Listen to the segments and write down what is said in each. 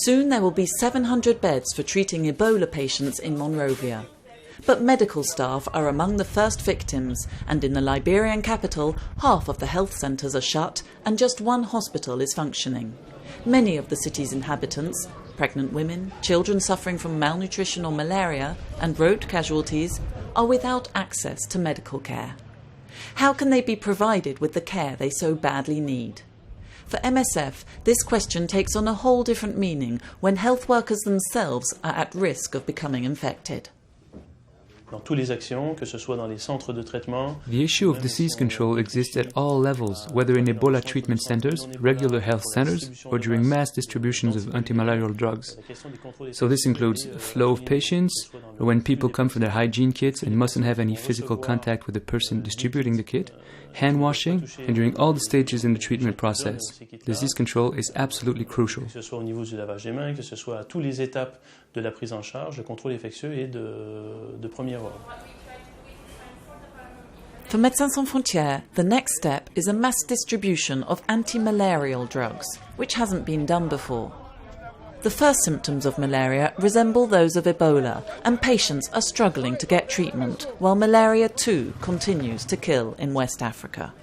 Soon there will be 700 beds for treating Ebola patients in Monrovia. But medical staff are among the first victims, and in the Liberian capital, half of the health centres are shut and just one hospital is functioning. Many of the city's inhabitants, pregnant women, children suffering from malnutrition or malaria, and road casualties, are without access to medical care. How can they be provided with the care they so badly need? For MSF, this question takes on a whole different meaning when health workers themselves are at risk of becoming infected. The issue of disease control exists at all levels, whether in Ebola treatment centers, regular health centers, or during mass distributions of antimalarial drugs. So this includes flow of patients, when people come for their hygiene kits and mustn't have any physical contact with the person distributing the kit, hand washing, and during all the stages in the treatment process. Disease control is absolutely crucial. De la prise en charge, de contrôle infectieux et de premier ordre. For Médecins Sans Frontières, the next step is a mass distribution of anti-malarial drugs, which hasn't been done before. The first symptoms of malaria resemble those of Ebola, and patients are struggling to get treatment, while malaria too continues to kill in West Africa.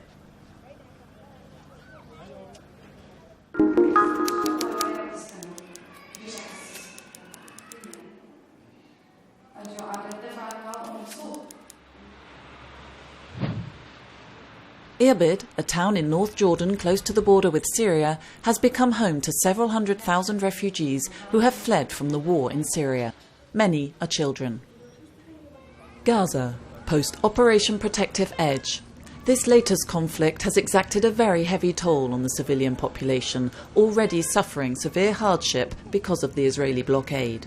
Irbid, a town in North Jordan close to the border with Syria, has become home to several 100,000 refugees who have fled from the war in Syria. Many are children. Gaza, post-Operation Protective Edge. This latest conflict has exacted a very heavy toll on the civilian population, already suffering severe hardship because of the Israeli blockade.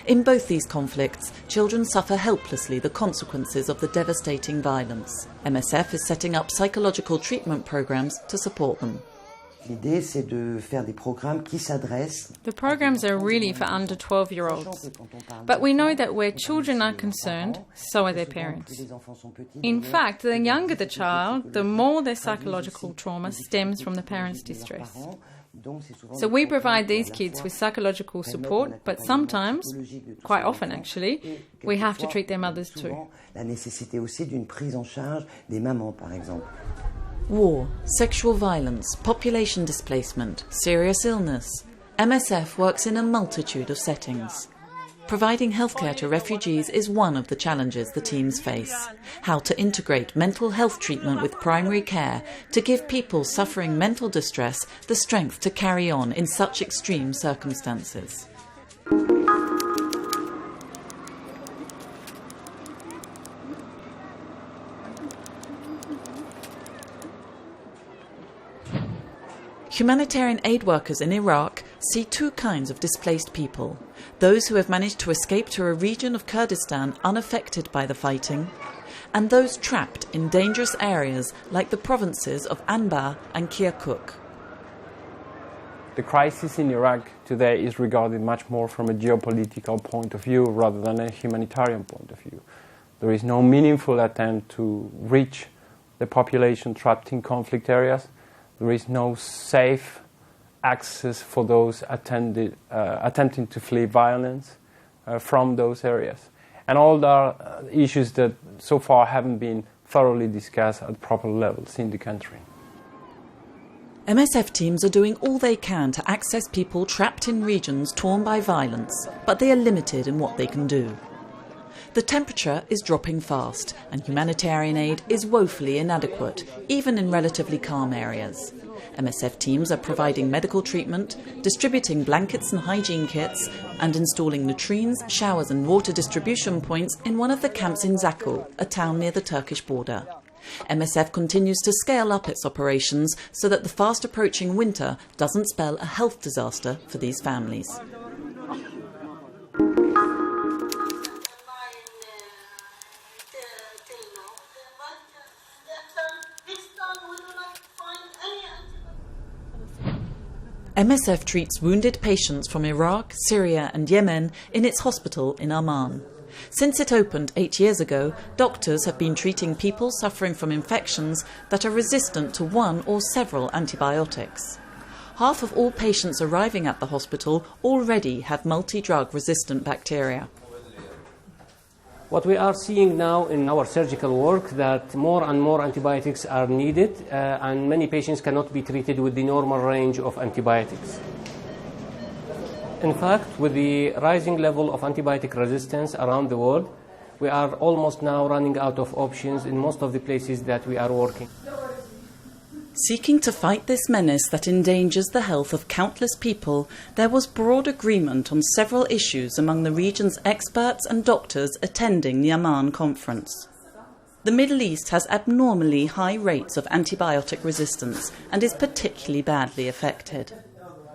In both these conflicts, children suffer helplessly the consequences of the devastating violence. MSF is setting up psychological treatment programs to support them. The programs are really for under 12-year-olds. But we know that where children are concerned, so are their parents. In fact, the younger the child, the more their psychological trauma stems from the parents' distress. So we provide these kids with psychological support, but sometimes, quite often actually, we have to treat their mothers too. War, sexual violence, population displacement, serious illness. MSF works in a multitude of settings. Providing healthcare to refugees is one of the challenges the teams face. How to integrate mental health treatment with primary care to give people suffering mental distress the strength to carry on in such extreme circumstances. Humanitarian aid workers in Iraq see two kinds of displaced people: those who have managed to escape to a region of Kurdistan unaffected by the fighting, and those trapped in dangerous areas like the provinces of Anbar and Kirkuk. The crisis in Iraq today is regarded much more from a geopolitical point of view rather than a humanitarian point of view. There is no meaningful attempt to reach the population trapped in conflict areas. There is no safe access for those attempting to flee violence from those areas. And all the issues that so far haven't been thoroughly discussed at proper levels in the country. MSF teams are doing all they can to access people trapped in regions torn by violence, but they are limited in what they can do. The temperature is dropping fast, and humanitarian aid is woefully inadequate, even in relatively calm areas. MSF teams are providing medical treatment, distributing blankets and hygiene kits, and installing latrines, showers and water distribution points in one of the camps in Zakul, a town near the Turkish border. MSF continues to scale up its operations so that the fast-approaching winter doesn't spell a health disaster for these families. MSF treats wounded patients from Iraq, Syria and Yemen in its hospital in Amman. Since it opened 8 years ago, doctors have been treating people suffering from infections that are resistant to one or several antibiotics. half of all patients arriving at the hospital already have multi-drug resistant bacteria. What we are seeing now in our surgical work that more and more antibiotics are needed and many patients cannot be treated with the normal range of antibiotics. In fact, with the rising level of antibiotic resistance around the world, we are almost now running out of options in most of the places that we are working. Seeking to fight this menace that endangers the health of countless people, there was broad agreement on several issues among the region's experts and doctors attending the Amman conference. The Middle East has abnormally high rates of antibiotic resistance and is particularly badly affected.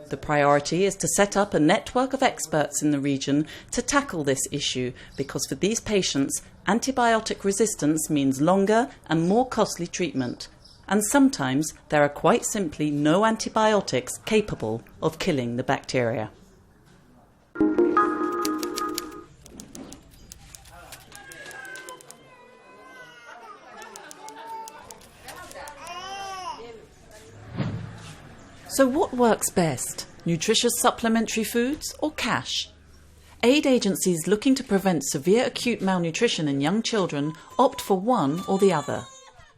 The priority is to set up a network of experts in the region to tackle this issue because for these patients, antibiotic resistance means longer and more costly treatment. And sometimes there are quite simply no antibiotics capable of killing the bacteria. So what works best? Nutritious supplementary foods or cash? Aid agencies looking to prevent severe acute malnutrition in young children opt for one or the other.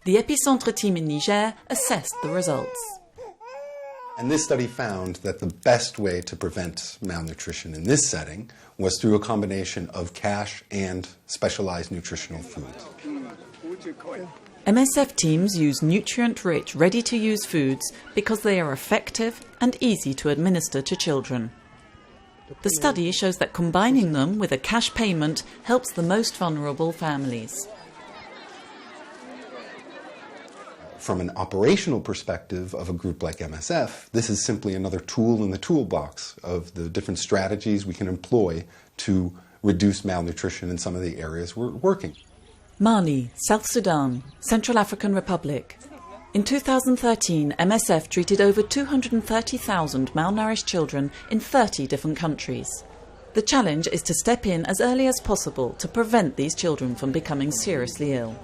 The Epicentre team in Niger assessed the results. And this study found that the best way to prevent malnutrition in this setting was through a combination of cash and specialized nutritional foods. MSF teams use nutrient-rich, ready-to-use foods because they are effective and easy to administer to children. The study shows that combining them with a cash payment helps the most vulnerable families. From an operational perspective of a group like MSF, this is simply another tool in the toolbox of the different strategies we can employ to reduce malnutrition in some of the areas we're working. Mali, South Sudan, Central African Republic. In 2013, MSF treated over 230,000 malnourished children in 30 different countries. The challenge is to step in as early as possible to prevent these children from becoming seriously ill.